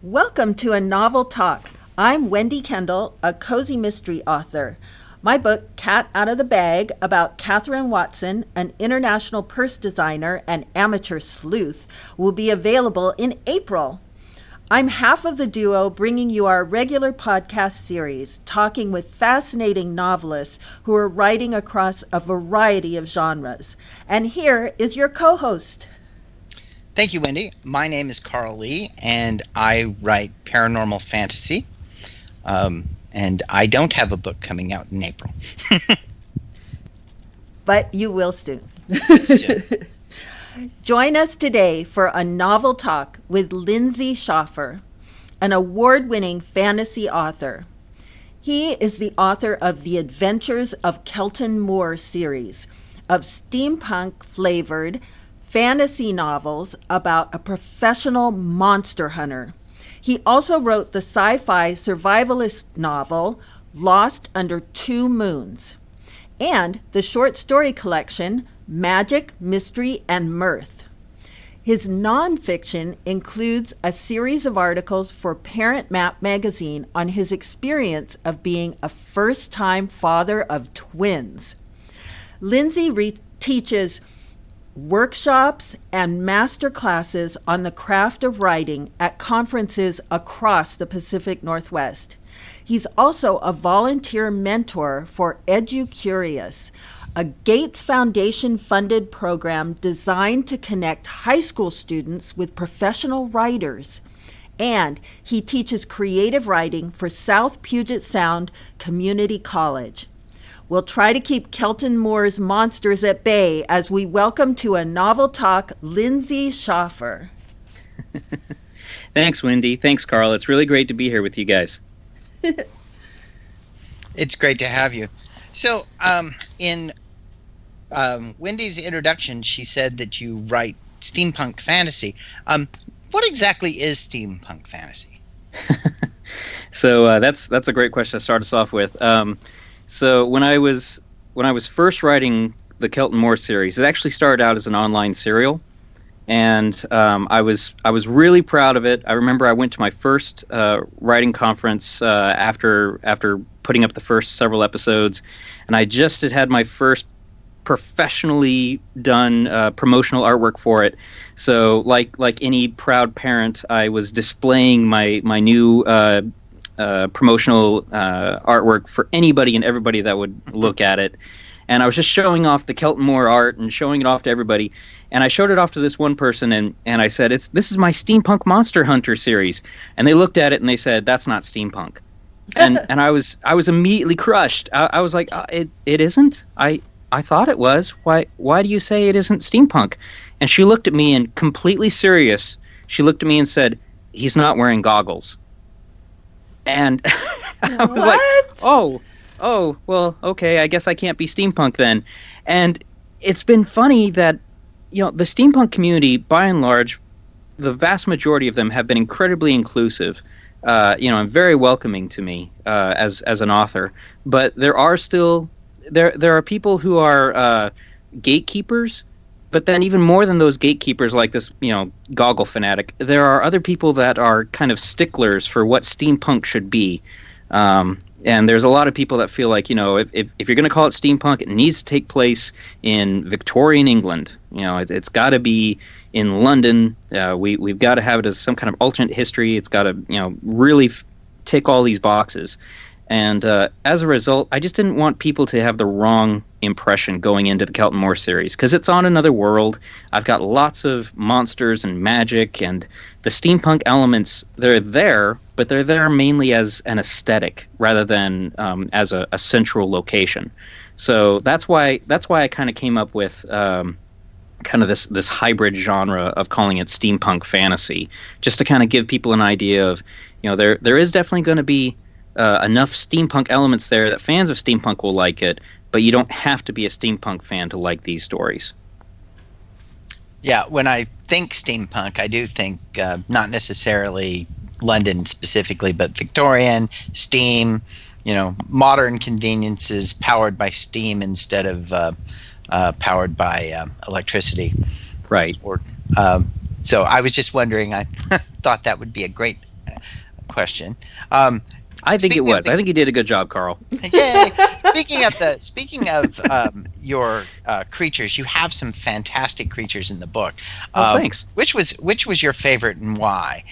Welcome to A Novel Talk. I'm Wendy Kendall, a cozy mystery author. My book, Cat Out of the Bag, about Catherine Watson, an international purse designer and amateur sleuth, will be available in April. I'm half of the duo bringing you our regular podcast series, talking with fascinating novelists who are writing across a variety of genres. And here is your co-host. Thank you, Wendy. My name is Carl Lee, and I write paranormal fantasy. And I don't have a book coming out in April. But you will soon. Soon. Join us today for a novel talk with Lindsay Schopfer, an award-winning fantasy author. He is the author of The Adventures of Kelton Moore series of steampunk-flavored fantasy novels about a professional monster hunter. He also wrote the sci-fi survivalist novel Lost Under Two Moons and the short story collection Magic, Mystery, and Mirth. His nonfiction includes a series of articles for Parent Map magazine on his experience of being a first-time father of twins. Lindsay teaches workshops and master classes on the craft of writing at conferences across the Pacific Northwest. He's also a volunteer mentor for EduCurious, a Gates Foundation-funded program designed to connect high school students with professional writers. And he teaches creative writing for South Puget Sound Community College. We'll try to keep Kelton Moore's monsters at bay as we welcome to a novel talk Lindsay Schopfer. Thanks, Wendy. Thanks, Carl. It's really great to be here with you guys. It's great to have you. So, in Wendy's introduction, she said that you write steampunk fantasy. What exactly is steampunk fantasy? So that's a great question to start us off with. So when I was first writing the Kelton Moore series, it actually started out as an online serial, and I was really proud of it. I remember I went to my first writing conference after putting up the first several episodes, and I just had my first professionally done promotional artwork for it. So like any proud parent, I was displaying my new promotional artwork for anybody and everybody that would look at it. And I was just showing off the Kelton Moore art and showing it off to everybody. And I showed it off to this one person, and I said, this is my Steampunk Monster Hunter series. And they looked at it and they said, that's not steampunk. And I was immediately crushed. I was like, it isn't? I thought it was. Why do you say it isn't steampunk? And she looked at me and completely serious. She looked at me and said, he's not wearing goggles. And I was like, oh, well, okay, I guess I can't be steampunk then. And it's been funny that, the steampunk community, by and large, the vast majority of them have been incredibly inclusive, and very welcoming to me as an author. But there are still, there are people who are gatekeepers. But then even more than those gatekeepers like this, goggle fanatic, there are other people that are kind of sticklers for what steampunk should be. And there's a lot of people that feel like, if you're going to call it steampunk, it needs to take place in Victorian England. It's got to be in London. We've got to have it as some kind of alternate history. It's got to, really tick all these boxes. And as a result, I just didn't want people to have the wrong impression going into the Kelton Moore series, because it's on another world. I've got lots of monsters and magic, and the steampunk elements, they're there, but they're there mainly as an aesthetic rather than as a central location. So that's why I kind of came up with kind of this hybrid genre of calling it steampunk fantasy, just to kind of give people an idea of, there is definitely going to be enough steampunk elements there that fans of steampunk will like it, but you don't have to be a steampunk fan to like these stories. Yeah, when I think steampunk, I do think not necessarily London specifically, but Victorian, steam, modern conveniences powered by steam instead of powered by electricity. Right. So I was just wondering, I thought that would be a great question. I think it Speaking of was. I think you did a good job, Carl. Yay! Speaking of your creatures, you have some fantastic creatures in the book. Oh, thanks. Which was your favorite and why?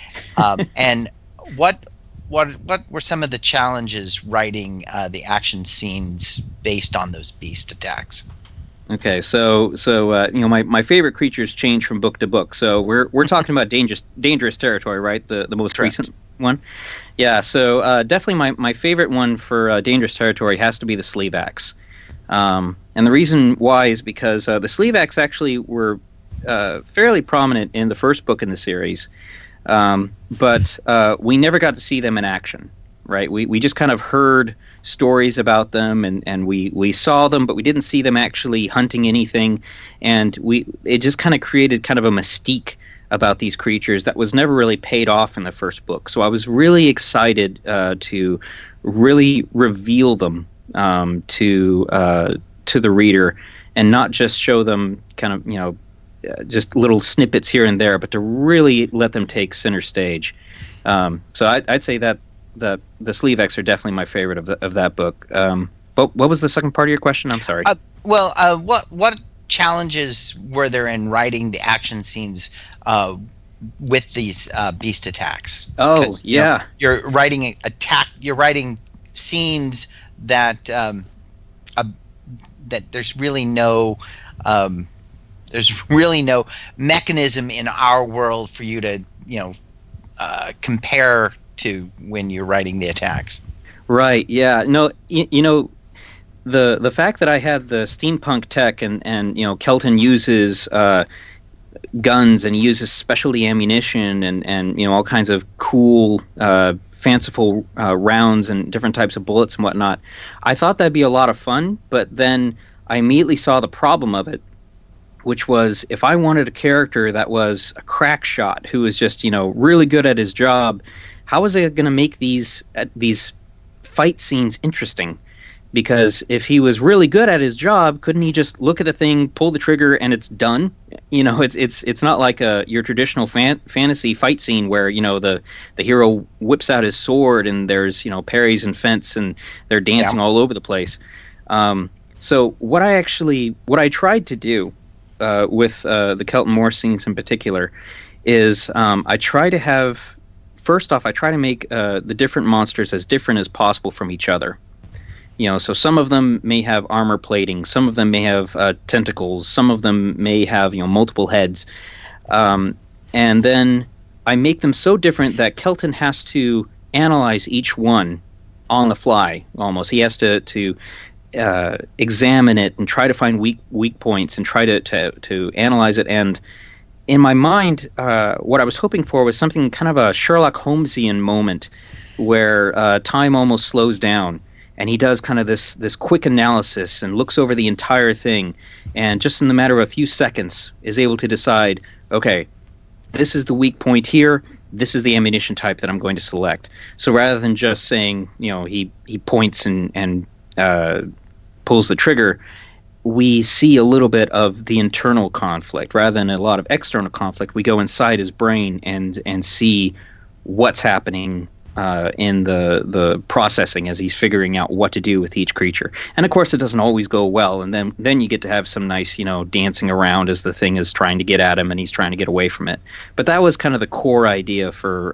And what were some of the challenges writing the action scenes based on those beast attacks? Okay, so my favorite creatures change from book to book. So we're talking about dangerous territory, right? The most Correct. recent one. Yeah. So definitely my favorite one for dangerous territory has to be the Sleevax. And the reason why is because the Sleevax actually were fairly prominent in the first book in the series, but we never got to see them in action. Right, we just kind of heard stories about them, and we saw them, but we didn't see them actually hunting anything, and it just kind of created kind of a mystique about these creatures that was never really paid off in the first book. So I was really excited to really reveal them to the reader, and not just show them kind of just little snippets here and there, but to really let them take center stage. So I'd say that the Sleevax are definitely my favorite of that book. But what was the second part of your question? I'm sorry. What challenges were there in writing the action scenes with these beast attacks? Oh, yeah. You're writing You're writing scenes that that there's really no mechanism in our world for you to compare to when you're writing the attacks. Right. Yeah. No. The fact that I had the steampunk tech and Kelton uses guns and he uses specialty ammunition and all kinds of cool fanciful rounds and different types of bullets and whatnot. I thought that'd be a lot of fun, but then I immediately saw the problem of it, which was if I wanted a character that was a crack shot who was just really good at his job, how was I going to make these fight scenes interesting? Because if he was really good at his job, couldn't he just look at the thing, pull the trigger, and it's done? It's not like your traditional fantasy fight scene where the hero whips out his sword and there's parries and feints and they're dancing all over the place. So what I tried to do with the Kelton Moore scenes in particular is I try to make the different monsters as different as possible from each other. So some of them may have armor plating, some of them may have tentacles, some of them may have multiple heads, and then I make them so different that Kelton has to analyze each one on the fly. Almost, he has to examine it and try to find weak points and try to analyze it. And in my mind, what I was hoping for was something kind of a Sherlock Holmesian moment where time almost slows down and he does kind of this quick analysis and looks over the entire thing and just in the matter of a few seconds is able to decide, okay, this is the weak point here, this is the ammunition type that I'm going to select. So rather than just saying, he points and pulls the trigger, we see a little bit of the internal conflict. Rather than a lot of external conflict, we go inside his brain and see what's happening in the processing as he's figuring out what to do with each creature. And of course, it doesn't always go well. And then you get to have some nice, dancing around as the thing is trying to get at him and he's trying to get away from it. But that was kind of the core idea for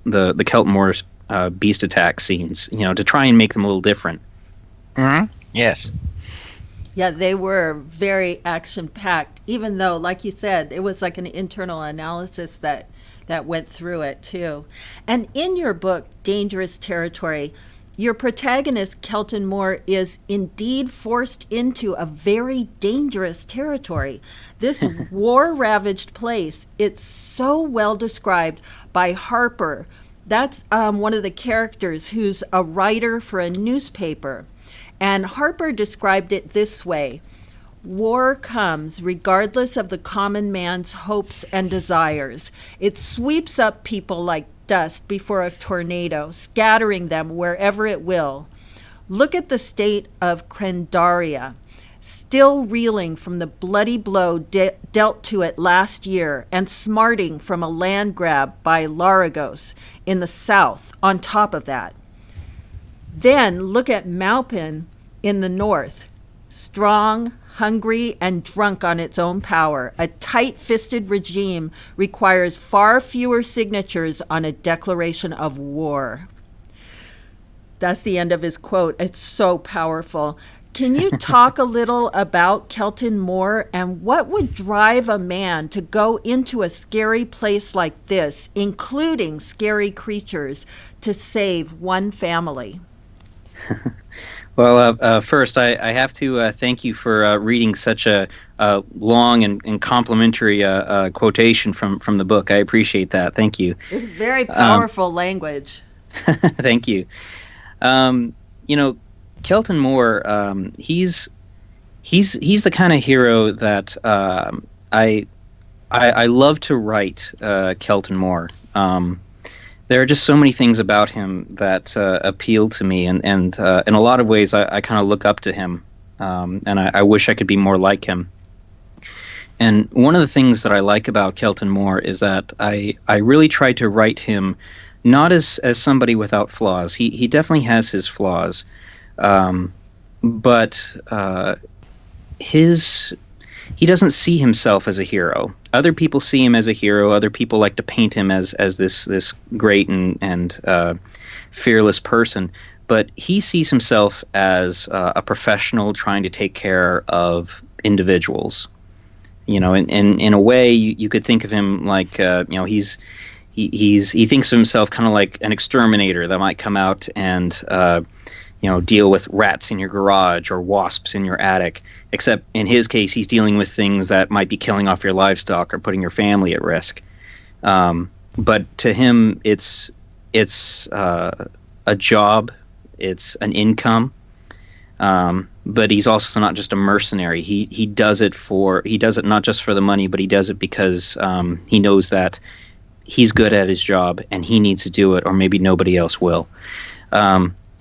the Kelton Moore's beast attack scenes, to try and make them a little different. Mm-hmm. Yes. Yeah, they were very action-packed, even though, like you said, it was like an internal analysis that went through it, too. And in your book, Dangerous Territory, your protagonist, Kelton Moore, is indeed forced into a very dangerous territory. This war-ravaged place, it's so well described by Harper. That's one of the characters who's a writer for a newspaper. And Harper described it this way: war comes regardless of the common man's hopes and desires. It sweeps up people like dust before a tornado, scattering them wherever it will. Look at the state of Crendaria. still reeling from the bloody blow dealt to it last year and smarting from a land grab by Laragos in the south on top of that. Then look at Maupin in the north, strong, hungry, and drunk on its own power. A tight-fisted regime requires far fewer signatures on a declaration of war. That's the end of his quote. It's so powerful. Can you talk a little about Kelton Moore and what would drive a man to go into a scary place like this, including scary creatures, to save one family? Well, first, I have to thank you for reading such a long and complimentary quotation from the book. I appreciate that. Thank you. It's very powerful language. Thank you. Kelton Moore, he's the kind of hero that I love to write. Kelton Moore. There are just so many things about him that appeal to me, and in a lot of ways, I kind of look up to him, and I wish I could be more like him. And one of the things that I like about Kelton Moore is that I really try to write him not as somebody without flaws. He definitely has his flaws, but he doesn't see himself as a hero. Other people see him as a hero. Other people like to paint him as this great and fearless person. But he sees himself as a professional trying to take care of individuals. In a way, you could think of him like he thinks of himself kind of like an exterminator that might come out and deal with rats in your garage or wasps in your attic, except in his case, he's dealing with things that might be killing off your livestock or putting your family at risk. But to him, it's a job, it's an income, but he's also not just a mercenary. He does it not just for the money, but he does it because he knows that he's good at his job and he needs to do it, or maybe nobody else will.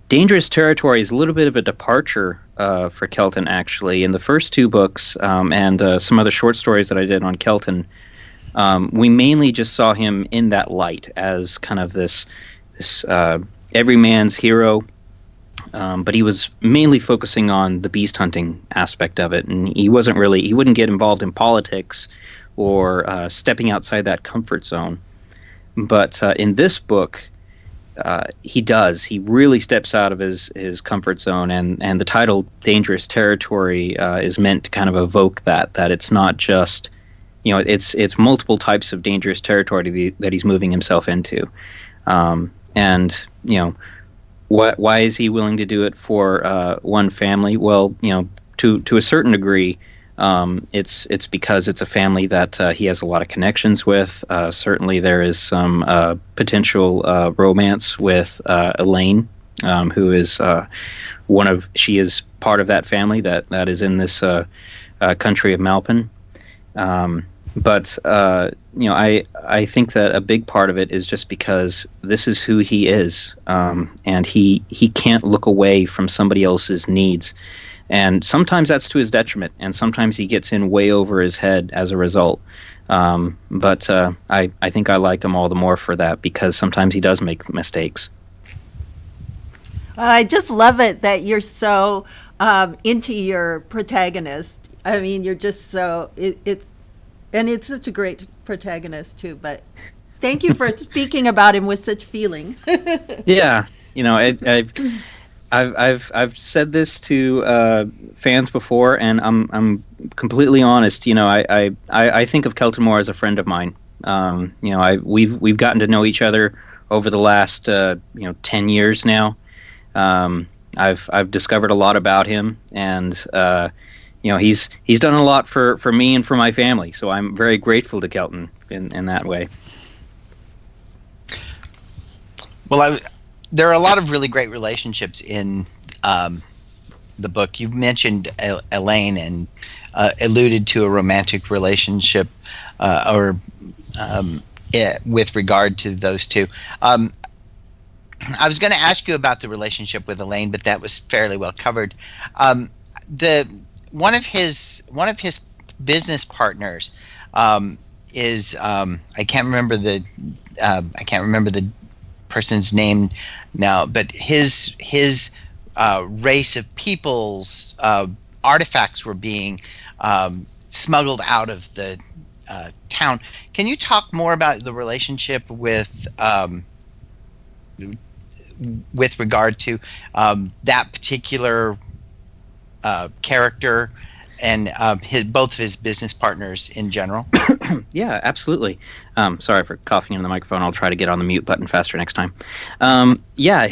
Dangerous Territory is a little bit of a departure for Kelton, actually. In the first two books and some other short stories that I did on Kelton, we mainly just saw him in that light as kind of this every man's hero, but he was mainly focusing on the beast hunting aspect of it, and he wouldn't get involved in politics or stepping outside that comfort zone. But in this book, he does. He really steps out of his comfort zone, and the title Dangerous Territory is meant to kind of evoke that it's not just, it's multiple types of dangerous territory that he's moving himself into. And why is he willing to do it for one family? Well, to a certain degree, it's because it's a family that he has a lot of connections with. Certainly there is some potential romance with Elaine, who is she is part of that family that is in this country of Maupin. But I think that a big part of it is just because this is who he is, and he can't look away from somebody else's needs. And sometimes that's to his detriment, and sometimes he gets in way over his head as a result. But I think I like him all the more for that, because sometimes he does make mistakes. I just love it that you're so into your protagonist. I mean, you're just so it's such a great protagonist too. But thank you for speaking about him with such feeling. Yeah, I've said this to fans before, and I'm completely honest. I think of Kelton Moore as a friend of mine. We've gotten to know each other over the last 10 years now. I've discovered a lot about him, and he's done a lot for me and for my family. So I'm very grateful to Kelton in that way. Well, there are a lot of really great relationships in the book. You mentioned Elaine and alluded to a romantic relationship with regard to those two. I was going to ask you about the relationship with Elaine, but that was fairly well covered. one of his business partners is I can't remember the person's name now, but his race of people's artifacts were being smuggled out of the town. Can you talk more about the relationship with regard to that particular character and both of his business partners in general? Yeah, absolutely. Sorry for coughing into the microphone. I'll try to get on the mute button faster next time. Yeah,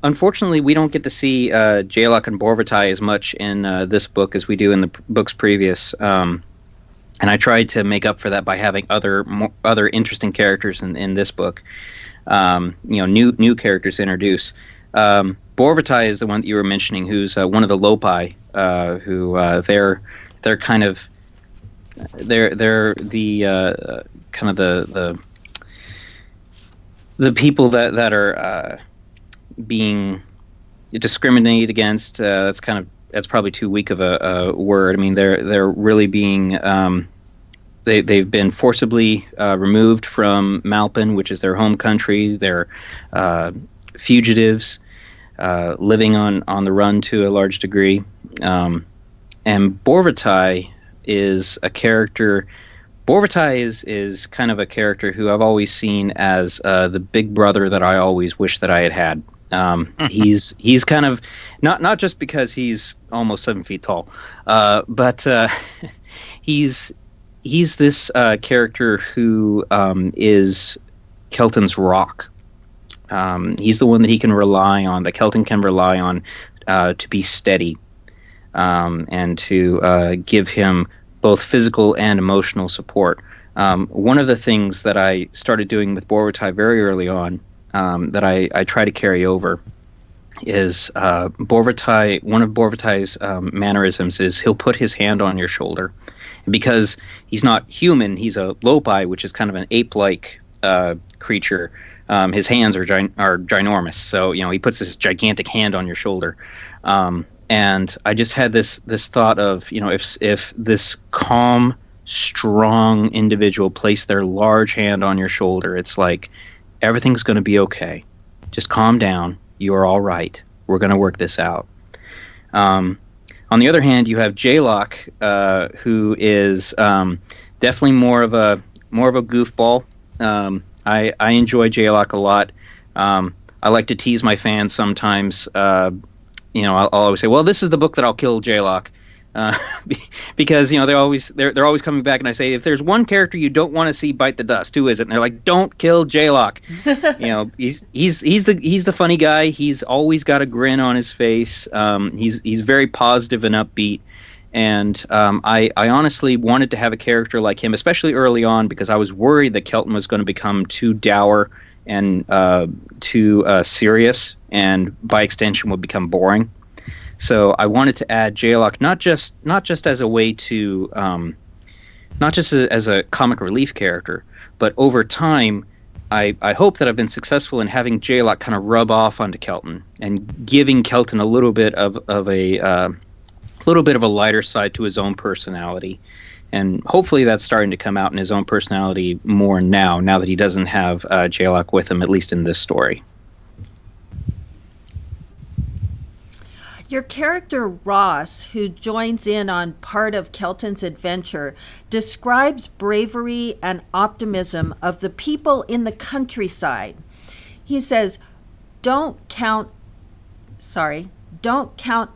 unfortunately, we don't get to see Jaylock and Borvatai as much in this book as we do in the books previous. And I tried to make up for that by having other interesting characters in this book. New characters to introduce. Borvatai is the one that you were mentioning, who's one of the Lopi, who they're kind of they're the kind of the people that are being discriminated against. That's probably too weak of a word. I mean, they're really being they've been forcibly removed from Malpin, which is their home country. They're fugitives, living on the run to a large degree. And Borvatai is a character. Borvatai is kind of a character who I've always seen as the big brother that I always wish that I had. He's kind of not just because he's almost 7 feet tall, but he's this character who is Kelton's rock. He's the one that he can rely on, that Kelton can rely on to be steady, and to give him both physical and emotional support. One of the things that I started doing with Borvatai very early on, that I try to carry over, is Borvatai. One of Borvatai's mannerisms is he'll put his hand on your shoulder. Because he's not human, he's a Lopi, which is kind of an ape-like creature. His hands are ginormous, so he puts this gigantic hand on your shoulder. And I just had this thought of, if this calm, strong individual placed their large hand on your shoulder, it's like everything's going to be okay. Just calm down. You are all right. We're going to work this out. On the other hand, you have Jaylock, who is definitely more of a goofball. I enjoy Jaylock a lot. I like to tease my fans sometimes. I'll always say, "Well, this is the book that I'll kill Jaylock," because they're always coming back, and I say, if there's one character you don't want to see bite the dust, who is it? And they're like, "Don't kill Jaylock." He's the funny guy. He's always got a grin on his face. He's very positive and upbeat. And I honestly wanted to have a character like him, especially early on, because I was worried that Kelton was going to become too dour and too serious, and by extension would become boring. So I wanted to add Jaylock not just as a way to not just as a comic relief character, but over time I hope that I've been successful in having Jaylock kind of rub off onto Kelton and giving Kelton a little bit of a lighter side to his own personality. And hopefully that's starting to come out in his own personality more now that he doesn't have Jaylock with him, at least in this story. Your character Ross, who joins in on part of Kelton's adventure, describes bravery and optimism of the people in the countryside. He says, don't count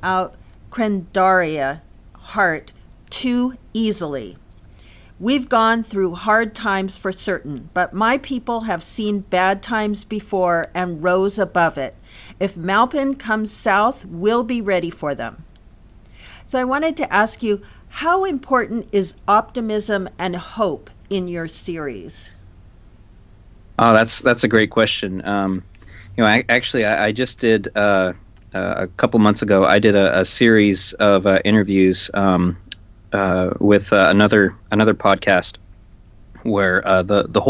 out Crendaria heart too easily. We've gone through hard times for certain, but my people have seen bad times before and rose above it. If Malpin comes south, we'll be ready for them. So I wanted to ask you, how important is optimism and hope in your series? Oh, that's a great question. I just did a couple months ago. I did a series of interviews with another podcast where the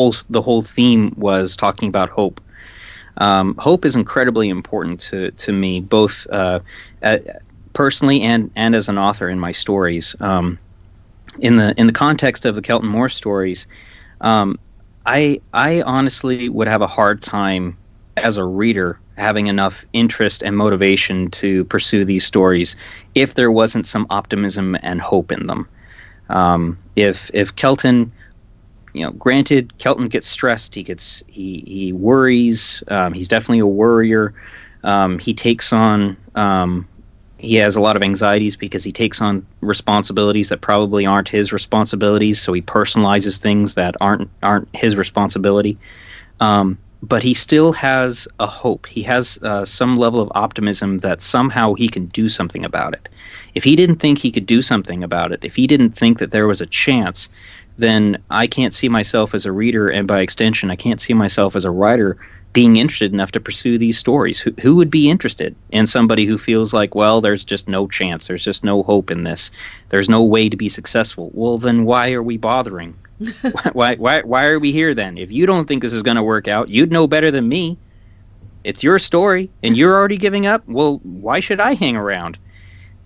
whole theme was talking about hope. Hope is incredibly important to me, both personally and as an author in my stories. In the context of the Kelton Moore stories, I honestly would have a hard time as a reader having enough interest and motivation to pursue these stories if there wasn't some optimism and hope in them. If Kelton, granted, Kelton gets stressed, he worries, he's definitely a worrier. He takes on he has a lot of anxieties because he takes on responsibilities that probably aren't his responsibilities, so he personalizes things that aren't his responsibility. But he still has a hope. He has some level of optimism that somehow he can do something about it. If he didn't think he could do something about it, if he didn't think that there was a chance, then I can't see myself as a reader, and by extension, I can't see myself as a writer being interested enough to pursue these stories. Who would be interested in somebody who feels like, well, there's just no chance, there's just no hope in this, there's no way to be successful? Well, then why are we bothering? why are we here then? If you don't think this is going to work out, you'd know better than me. It's your story, and you're already giving up. Well, why should I hang around?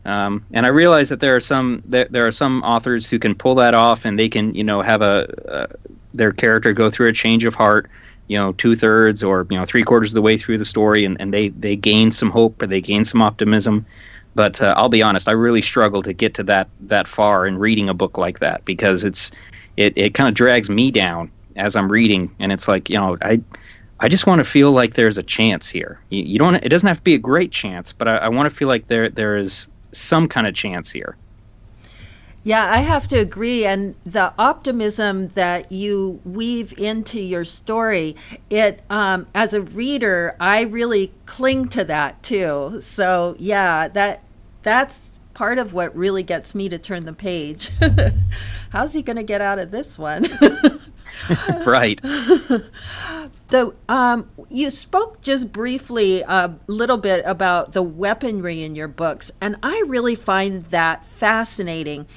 And I realize that there are some authors who can pull that off, and they can have their character go through a change of heart, 2/3 or 3/4 of the way through the story, and they gain some hope or they gain some optimism. But I'll be honest, I really struggle to get to that far in reading a book like that, because it kind of drags me down as I'm reading, and it's like, I just want to feel like there's a chance here. You don't. It doesn't have to be a great chance, but I want to feel like there is some kind of chance here. Yeah, I have to agree. And the optimism that you weave into your story, it as a reader, I really cling to that too. So yeah, that's part of what really gets me to turn the page. How's he going to get out of this one? Right. You spoke just briefly a little bit about the weaponry in your books, and I really find that fascinating.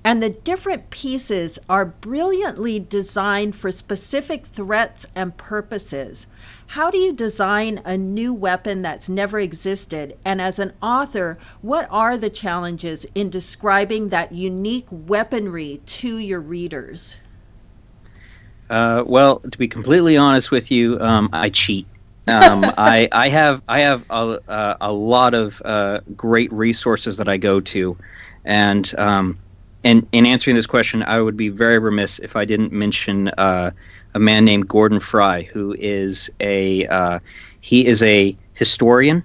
And the different pieces are brilliantly designed for specific threats and purposes. How do you design a new weapon that's never existed? And as an author, what are the challenges in describing that unique weaponry to your readers? Well, to be completely honest with you, I cheat. I have a lot of great resources that I go to, and in answering this question, I would be very remiss if I didn't mention a man named Gordon Fry, who is a historian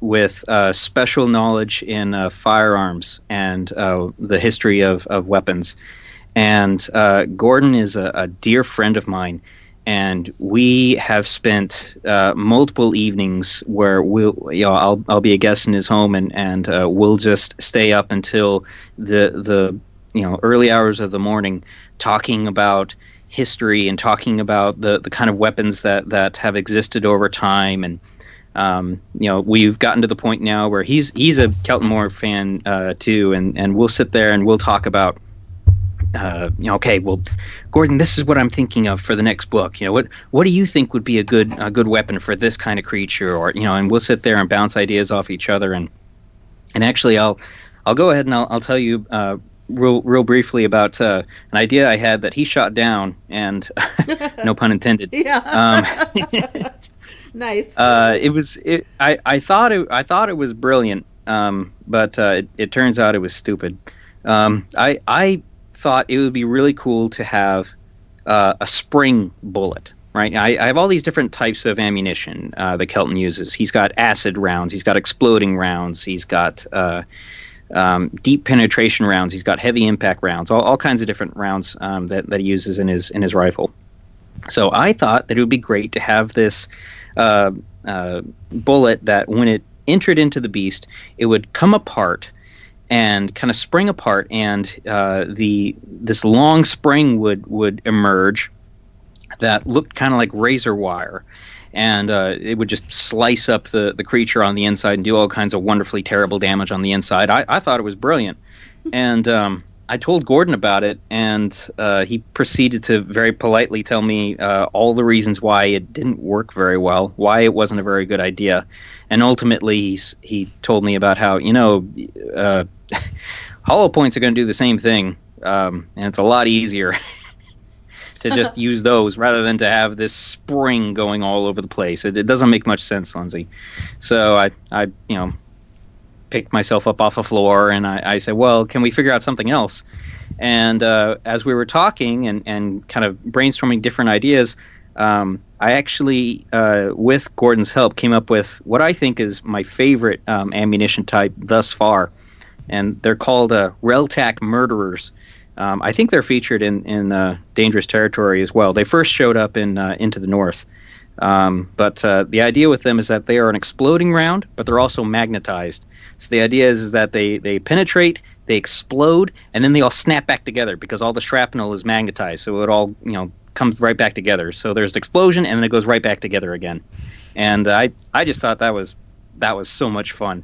with special knowledge in firearms and the history of weapons. And Gordon is a dear friend of mine, and we have spent multiple evenings where I'll be a guest in his home, and we'll just stay up until the early hours of the morning, talking about history and talking about the kind of weapons that have existed over time. And we've gotten to the point now where he's a Kelton Moore fan too, and we'll sit there and we'll talk about. Okay, well, Gordon, this is what I'm thinking of for the next book. What do you think would be a good weapon for this kind of creature? Or and we'll sit there and bounce ideas off each other. And actually, I'll go ahead and I'll tell you real briefly about an idea I had that he shot down, and no pun intended. Yeah. Nice. I thought it was brilliant, but it turns out it was stupid. I thought it would be really cool to have a spring bullet, right? I have all these different types of ammunition that Kelton uses. He's got acid rounds, he's got exploding rounds, he's got deep penetration rounds, he's got heavy impact rounds, all kinds of different rounds that he uses in his rifle. So I thought that it would be great to have this bullet that when it entered into the beast, it would come apart and kind of spring apart, and this long spring would emerge that looked kind of like razor wire, and it would just slice up the creature on the inside and do all kinds of wonderfully terrible damage on the inside. I thought it was brilliant, and I told Gordon about it, and he proceeded to very politely tell me all the reasons why it didn't work very well, why it wasn't a very good idea, and ultimately he told me about how hollow points are going to do the same thing, and it's a lot easier to just use those rather than to have this spring going all over the place. It doesn't make much sense, Lindsay. So I picked myself up off the floor and I said, well, can we figure out something else? And as we were talking and kind of brainstorming different ideas, I actually, with Gordon's help, came up with what I think is my favorite ammunition type thus far. And they're called Reltac Murderers. I think they're featured in Dangerous Territory as well. They first showed up in Into the North. But the idea with them is that they are an exploding round, but they're also magnetized. So the idea is that they penetrate, they explode, and then they all snap back together because all the shrapnel is magnetized. So it all comes right back together. So there's the explosion, and then it goes right back together again. And I just thought that was so much fun.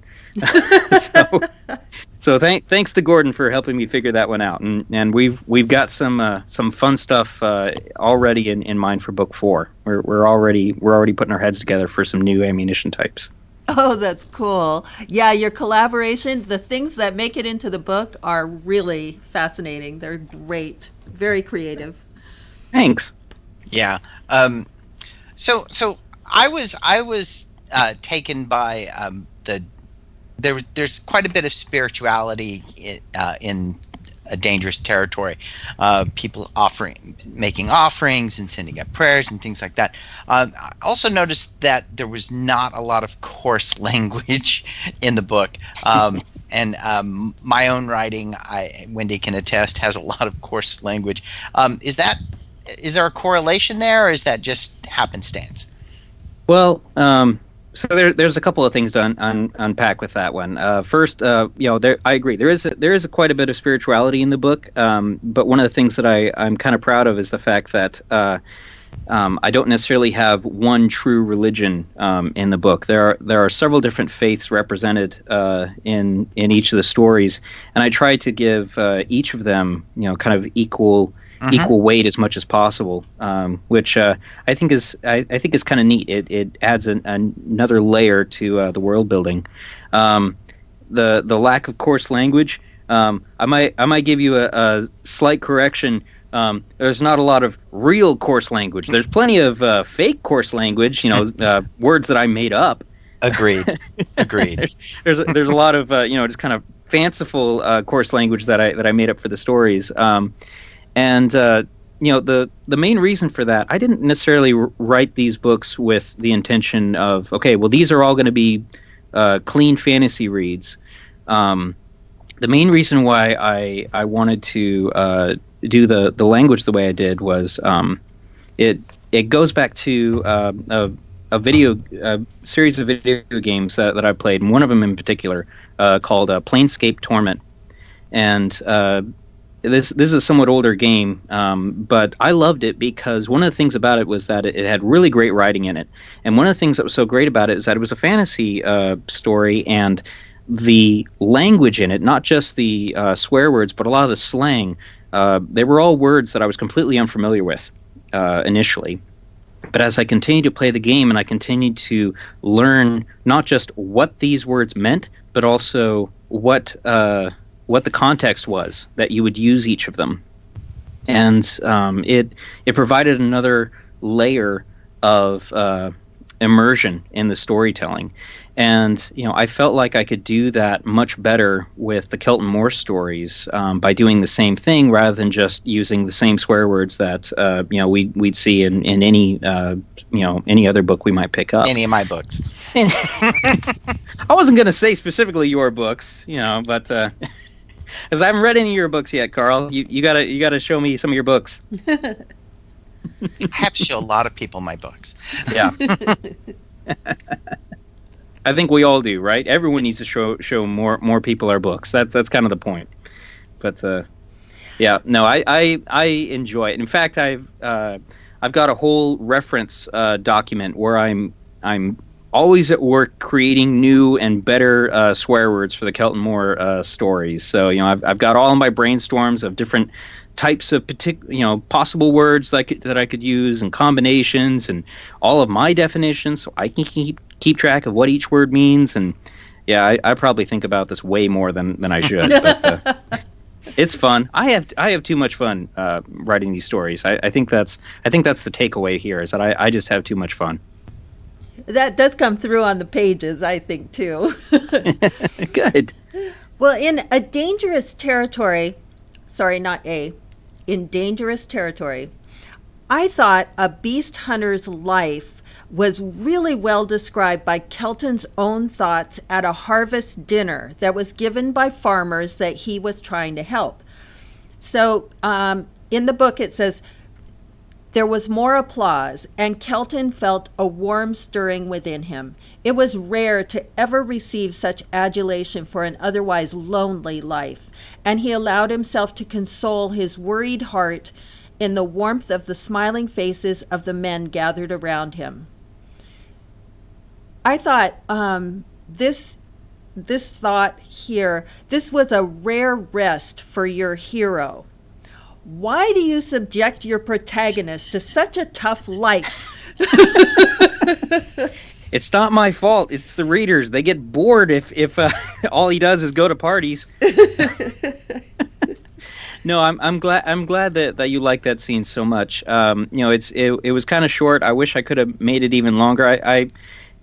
So thanks to Gordon for helping me figure that one out, and we've got some fun stuff already in mind for book 4. We're already putting our heads together for some new ammunition types. Oh, that's cool. Yeah, your collaboration, the things that make it into the book are really fascinating. They're great, very creative. Thanks. Yeah. So I was taken by there's quite a bit of spirituality in a Dangerous Territory. People making offerings and sending up prayers and things like that. I also noticed that there was not a lot of coarse language in the book. And my own writing, Wendy can attest, has a lot of coarse language. Is there a correlation there, or is that just happenstance? Well, so there's a couple of things to unpack with that one. First, I agree. There is quite a bit of spirituality in the book, but one of the things that I'm kind of proud of is the fact that I don't necessarily have one true religion in the book. There are several different faiths represented in each of the stories, and I try to give each of them kind of equal weight as much as possible, which I think is kind of neat. It adds another layer to the world building. The lack of coarse language. I might give you a slight correction. There's not a lot of real coarse language. There's plenty of fake coarse language. Words that I made up. Agreed. there's a lot of just kind of fanciful coarse language that I made up for the stories. And the main reason for that, I didn't necessarily write these books with the intention of, okay, well, these are all going to be clean fantasy reads. The main reason why I wanted to do the language the way I did was it goes back to a series of video games that I played, and one of them in particular called Planescape Torment. And this is a somewhat older game, but I loved it because one of the things about it was that it had really great writing in it. And one of the things that was so great about it is that it was a fantasy story, and the language in it, not just the swear words, but a lot of the slang, they were all words that I was completely unfamiliar with initially. But as I continued to play the game and I continued to learn not just what these words meant, but also what the context was that you would use each of them. And it provided another layer of immersion in the storytelling. And I felt like I could do that much better with the Kelton Moore stories by doing the same thing rather than just using the same swear words that we'd see in any any other book we might pick up. Any of my books. I wasn't going to say specifically your books, but because I haven't read any of your books yet, Carl. You gotta show me some of your books. I have to show a lot of people my books. Yeah. I think we all do, right? Everyone needs to show more people our books. That's kind of the point. But yeah, no, I enjoy it. In fact, I've got a whole reference document where I'm always at work creating new and better swear words for the Kelton Moore stories. So I've got all of my brainstorms of different types of possible words that I could use and combinations and all of my definitions, so I can keep track of what each word means. And yeah, I probably think about this way more than I should. But it's fun. I have too much fun writing these stories. I think that's the takeaway here, is that I just have too much fun. That does come through on the pages, I think, too. Good. Well, in dangerous territory, I thought a beast hunter's life was really well described by Kelton's own thoughts at a harvest dinner that was given by farmers that he was trying to help. So in the book it says, there was more applause, and Kelton felt a warm stirring within him. It was rare to ever receive such adulation for an otherwise lonely life, and he allowed himself to console his worried heart in the warmth of the smiling faces of the men gathered around him. I thought this thought here, this was a rare rest for your hero. Why do you subject your protagonist to such a tough life? It's not my fault. It's the readers. They get bored if all he does is go to parties. No, I'm glad that you like that scene so much. It was kind of short. I wish I could have made it even longer.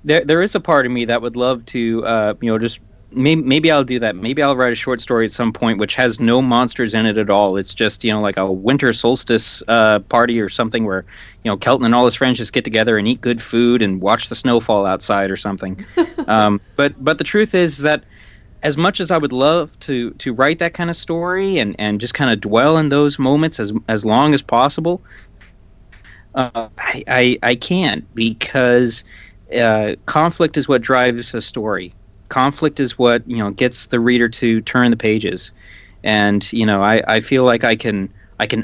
There is a part of me that would love to just. Maybe I'll do that. Maybe I'll write a short story at some point which has no monsters in it at all. It's just, like a winter solstice party or something where, Kelton and all his friends just get together and eat good food and watch the snow fall outside or something. But the truth is that as much as I would love to write that kind of story and just kind of dwell in those moments as long as possible, I can't, because conflict is what drives a story. Conflict is what gets the reader to turn the pages, and I feel like I can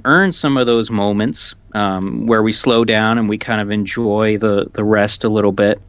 earn some of those moments where we slow down and we kind of enjoy the rest a little bit.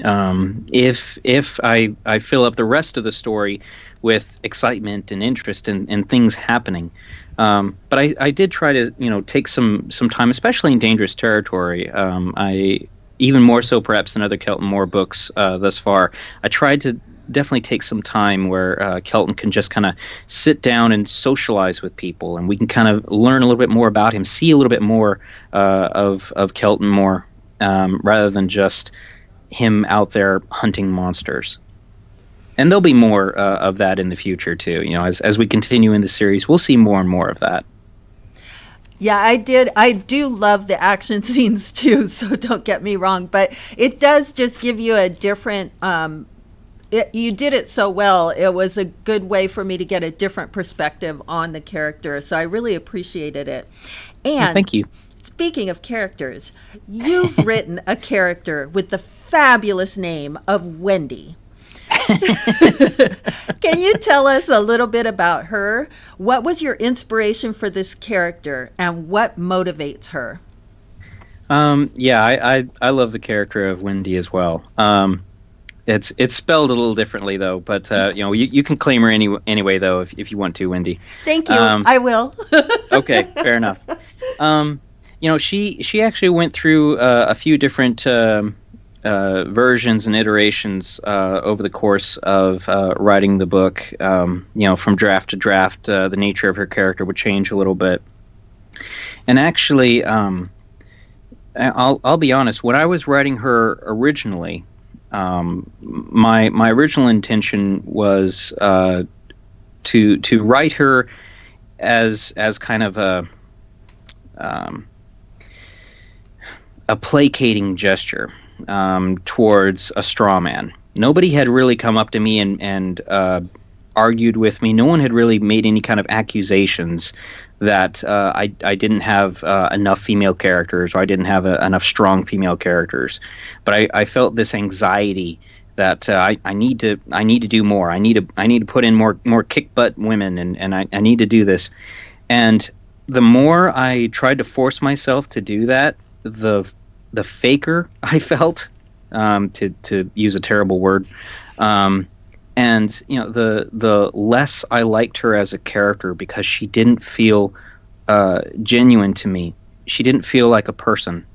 If I fill up the rest of the story with excitement and interest and things happening. But I did try to take some time, especially in Dangerous Territory. I even more so perhaps than other Kelton Moore books thus far. I tried to definitely take some time where Kelton can just kind of sit down and socialize with people, and we can kind of learn a little bit more about him, see a little bit more of Kelton Moore, rather than just him out there hunting monsters. And there'll be more of that in the future too. As we continue in the series, we'll see more and more of that. Yeah, I do love the action scenes too, so don't get me wrong, but it does just give you a different you did it so well. It was a good way for me to get a different perspective on the character, so I really appreciated it. And thank you. Speaking of characters, you've written a character with the fabulous name of Wendy. Can you tell us a little bit about her? What was your inspiration for this character, and what motivates her? I love the character of Wendy as well. It's spelled a little differently though, but you can claim her anyway though if you want to, Wendy. Thank you. I will. Okay, fair enough. She actually went through a few different versions and iterations over the course of writing the book. From draft to draft, the nature of her character would change a little bit. And actually, I'll be honest. When I was writing her originally, my original intention was to write her as kind of a placating gesture towards a straw man. Nobody had really come up to me and argued with me. No one had really made any kind of accusations that I didn't have enough female characters, or I didn't have enough strong female characters. But I felt this anxiety that I need to do more. I need to put in more kick butt women, and I need to do this. And the more I tried to force myself to do that, the faker I felt. to use a terrible word. And the less I liked her as a character, because she didn't feel genuine to me. She didn't feel like a person.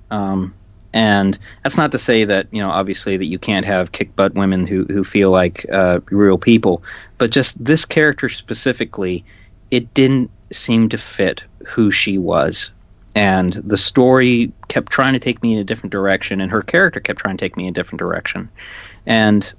And that's not to say that, obviously, that you can't have kick butt women who feel like real people, but just this character specifically, it didn't seem to fit who she was. And the story kept trying to take me in a different direction, and her character kept trying to take me in a different direction. And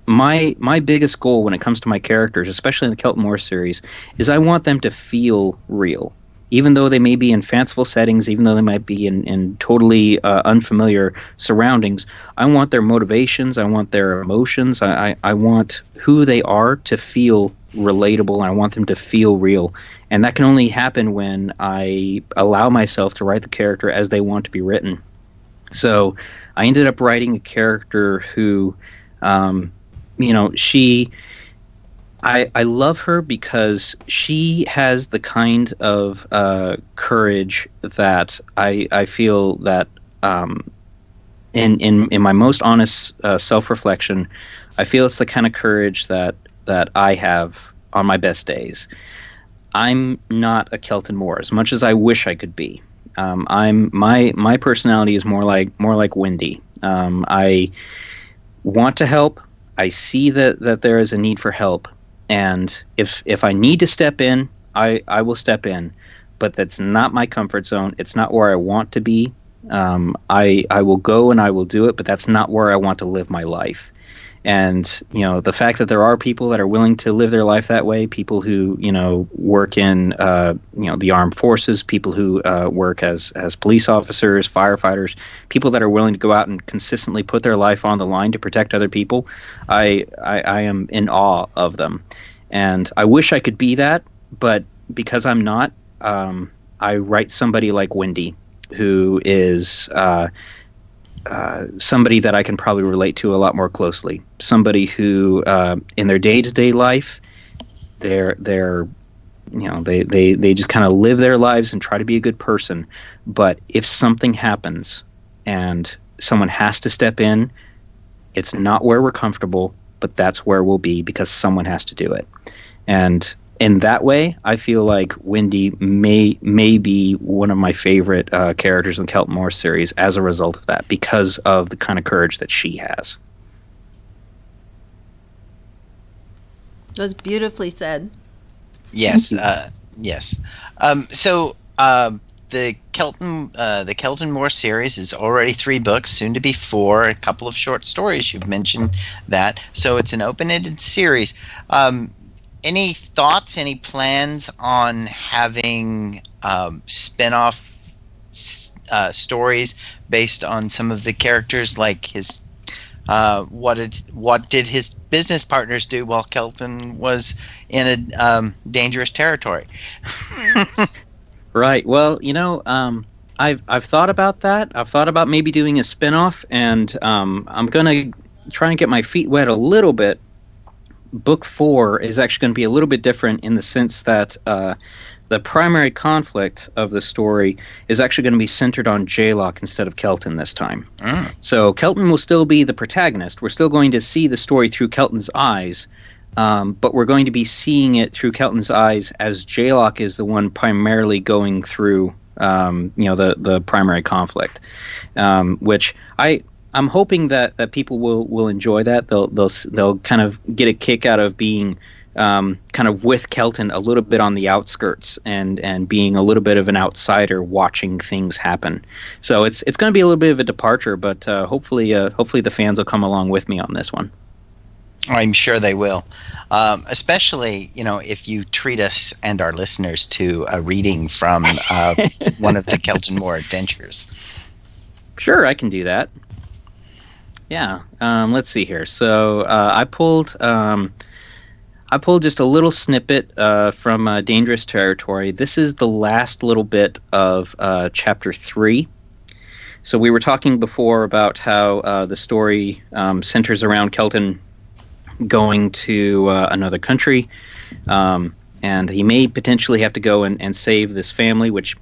my biggest goal when it comes to my characters, especially in the Kelton Moore series, is I want them to feel real. Even though they may be in fanciful settings, even though they might be in totally unfamiliar surroundings, I want their motivations, I want their emotions, I want who they are to feel relatable, and I want them to feel real. And that can only happen when I allow myself to write the character as they want to be written. So I ended up writing a character who, she... I love her because she has the kind of courage that I feel that in my most honest self-reflection, I feel it's the kind of courage that I have on my best days. I'm not a Kelton Moore as much as I wish I could be. My personality is more like Wendy. I want to help. I see that there is a need for help. And if I need to step in, I will step in, but that's not my comfort zone. It's not where I want to be. I will go and I will do it, but that's not where I want to live my life. And the fact that there are people that are willing to live their life that way, people who work in the armed forces, people who work as police officers, firefighters, people that are willing to go out and consistently put their life on the line to protect other people, I am in awe of them. And I wish I could be that, but because I'm not, I write somebody like Wendy, who is somebody that I can probably relate to a lot more closely. Somebody who, in their day-to-day life, they just kind of live their lives and try to be a good person. But if something happens and someone has to step in, it's not where we're comfortable, but that's where we'll be because someone has to do it. And in that way, I feel like Wendy may be one of my favorite characters in the Kelton Moore series as a result of that, because of the kind of courage that she has. That was beautifully said. Yes, yes. So the Kelton Moore series is already 3 books, soon to be 4. A couple of short stories. You've mentioned that, so it's an open-ended series. Any thoughts, any plans on having spin-off stories based on some of the characters, like his what did his business partners do while Kelton was in a dangerous territory? Right. Well, I've thought about that. I've thought about maybe doing a spin-off, and I'm gonna try and get my feet wet a little bit. Book 4 is actually going to be a little bit different in the sense that the primary conflict of the story is actually going to be centered on Jaylock instead of Kelton this time. So Kelton will still be the protagonist. We're still going to see the story through Kelton's eyes, but we're going to be seeing it through Kelton's eyes as Jaylock is the one primarily going through the primary conflict, which I'm hoping that people will enjoy that. They'll kind of get a kick out of being kind of with Kelton a little bit on the outskirts and being a little bit of an outsider watching things happen. So it's going to be a little bit of a departure, but hopefully the fans will come along with me on this one. I'm sure they will, especially if you treat us and our listeners to a reading from one of the Kelton Moore adventures. Sure, I can do that. Yeah, let's see here. So I pulled just a little snippet from Dangerous Territory. This is the last little bit of Chapter 3. So we were talking before about how the story centers around Kelton going to another country, and he may potentially have to go and save this family, which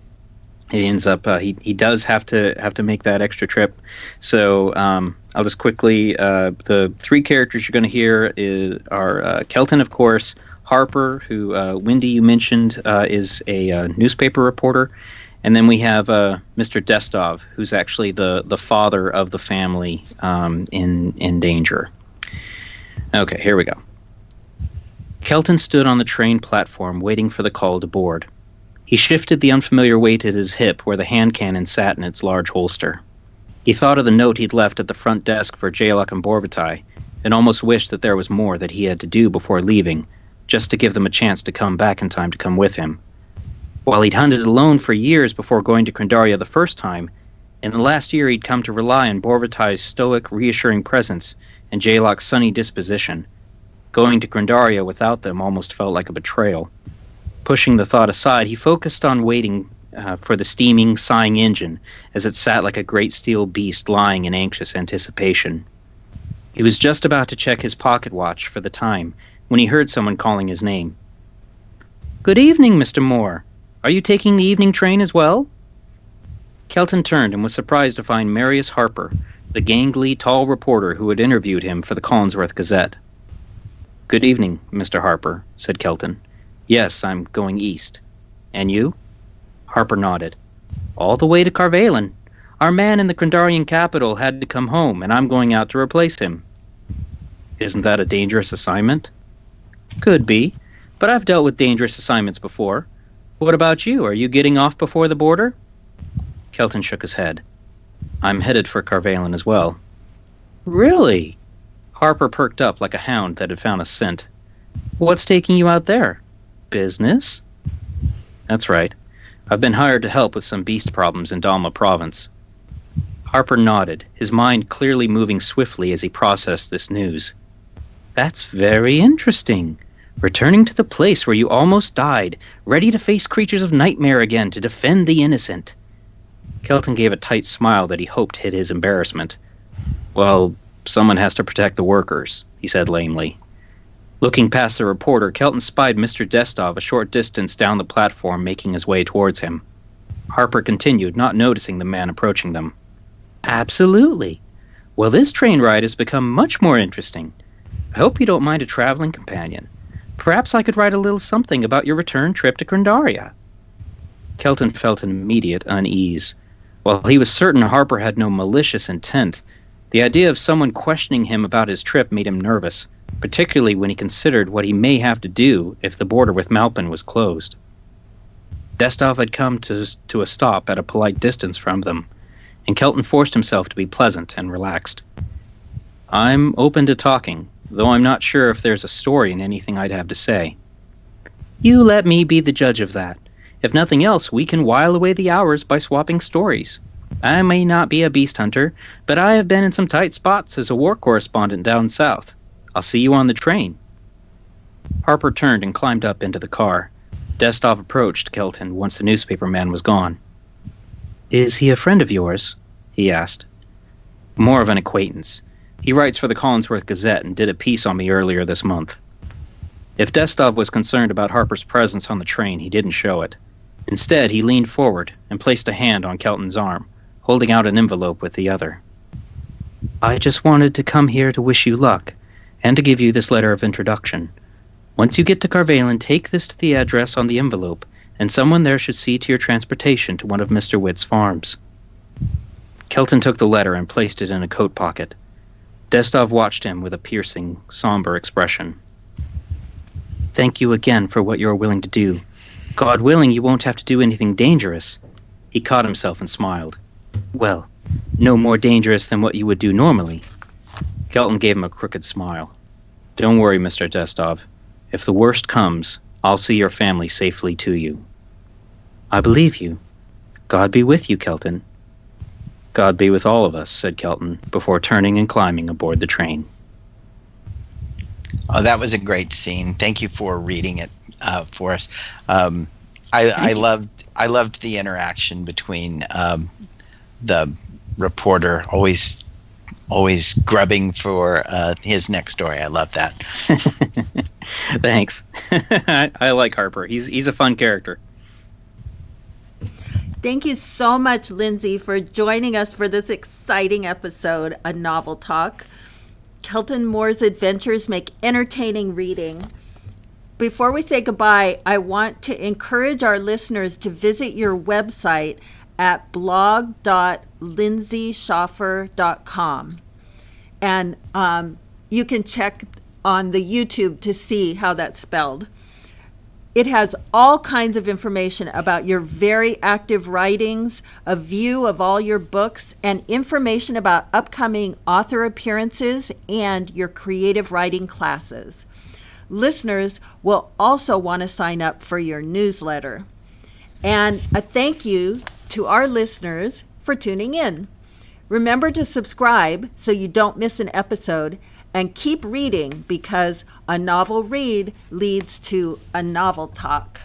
he ends up he does have to make that extra trip. So I'll just quickly, the three characters you're going to hear are Kelton, of course, Harper, who Wendy, you mentioned, is a newspaper reporter, and then we have Mr. Destov, who's actually the father of the family in danger. Okay, here we go. Kelton stood on the train platform waiting for the call to board. He shifted the unfamiliar weight at his hip where the hand cannon sat in its large holster. He thought of the note he'd left at the front desk for Jalok and Borvitai, and almost wished that there was more that he had to do before leaving, just to give them a chance to come back in time to come with him. While he'd hunted alone for years before going to Krendaria the first time, in the last year he'd come to rely on Borvitai's stoic, reassuring presence and Jalok's sunny disposition. Going to Krendaria without them almost felt like a betrayal. Pushing the thought aside, he focused on waiting for the steaming, sighing engine as it sat like a great steel beast lying in anxious anticipation. He was just about to check his pocket watch for the time when he heard someone calling his name. "Good evening, Mr. Moore. Are you taking the evening train as well?" Kelton turned and was surprised to find Marius Harper, the gangly, tall reporter who had interviewed him for the Collinsworth Gazette. "Good evening, Mr. Harper," said Kelton. "Yes, I'm going east. And you?" Harper nodded. "All the way to Carvalen. Our man in the Krendarian capital had to come home, and I'm going out to replace him." "Isn't that a dangerous assignment?" "Could be, but I've dealt with dangerous assignments before. What about you? Are you getting off before the border?" Kelton shook his head. "I'm headed for Carvalen as well." "Really?" Harper perked up like a hound that had found a scent. "What's taking you out there? Business?" "That's right. I've been hired to help with some beast problems in Dalma province." Harper nodded, his mind clearly moving swiftly as he processed this news. "That's very interesting. Returning to the place where you almost died, ready to face creatures of nightmare again to defend the innocent." Kelton gave a tight smile that he hoped hid his embarrassment. "Well, someone has to protect the workers," he said lamely. Looking past the reporter, Kelton spied Mr. Destov a short distance down the platform making his way towards him. Harper continued, not noticing the man approaching them. "Absolutely. Well, this train ride has become much more interesting. I hope you don't mind a traveling companion. Perhaps I could write a little something about your return trip to Krendaria." Kelton felt an immediate unease. While he was certain Harper had no malicious intent, the idea of someone questioning him about his trip made him nervous, particularly when he considered what he may have to do if the border with Malpin was closed. Destov had come to a stop at a polite distance from them, and Kelton forced himself to be pleasant and relaxed. "I'm open to talking, though I'm not sure if there's a story in anything I'd have to say." "You let me be the judge of that. If nothing else, we can while away the hours by swapping stories. I may not be a beast hunter, but I have been in some tight spots as a war correspondent down south. I'll see you on the train." Harper turned and climbed up into the car. Destov approached Kelton once the newspaper man was gone. "Is he a friend of yours?" he asked. "More of an acquaintance. He writes for the Collinsworth Gazette and did a piece on me earlier this month." If Destov was concerned about Harper's presence on the train, he didn't show it. Instead, he leaned forward and placed a hand on Kelton's arm, holding out an envelope with the other. "I just wanted to come here to wish you luck, and to give you this letter of introduction. Once you get to Carvalen, take this to the address on the envelope, and someone there should see to your transportation to one of Mr. Witt's farms." Kelton took the letter and placed it in a coat pocket. Destov watched him with a piercing, somber expression. "Thank you again for what you are willing to do. God willing, you won't have to do anything dangerous." He caught himself and smiled. "Well, no more dangerous than what you would do normally." Kelton gave him a crooked smile. "Don't worry, Mr. Destov. If the worst comes, I'll see your family safely to you." "I believe you. God be with you, Kelton." "God be with all of us," said Kelton, before turning and climbing aboard the train. Oh, that was a great scene. Thank you for reading it for us. I loved the interaction between the reporter always grubbing for his next story. I love that. Thanks. I like Harper. He's a fun character. Thank you so much, Lindsay, for joining us for this exciting episode, A Novel Talk. Kelton Moore's adventures make entertaining reading. Before we say goodbye, I want to encourage our listeners to visit your website at blog.lindsayschopfer.com. And you can check on the YouTube to see how that's spelled. It has all kinds of information about your very active writings, a view of all your books, and information about upcoming author appearances and your creative writing classes. Listeners will also want to sign up for your newsletter. And a thank you to our listeners for tuning in. Remember to subscribe so you don't miss an episode, and keep reading because a novel read leads to a novel talk.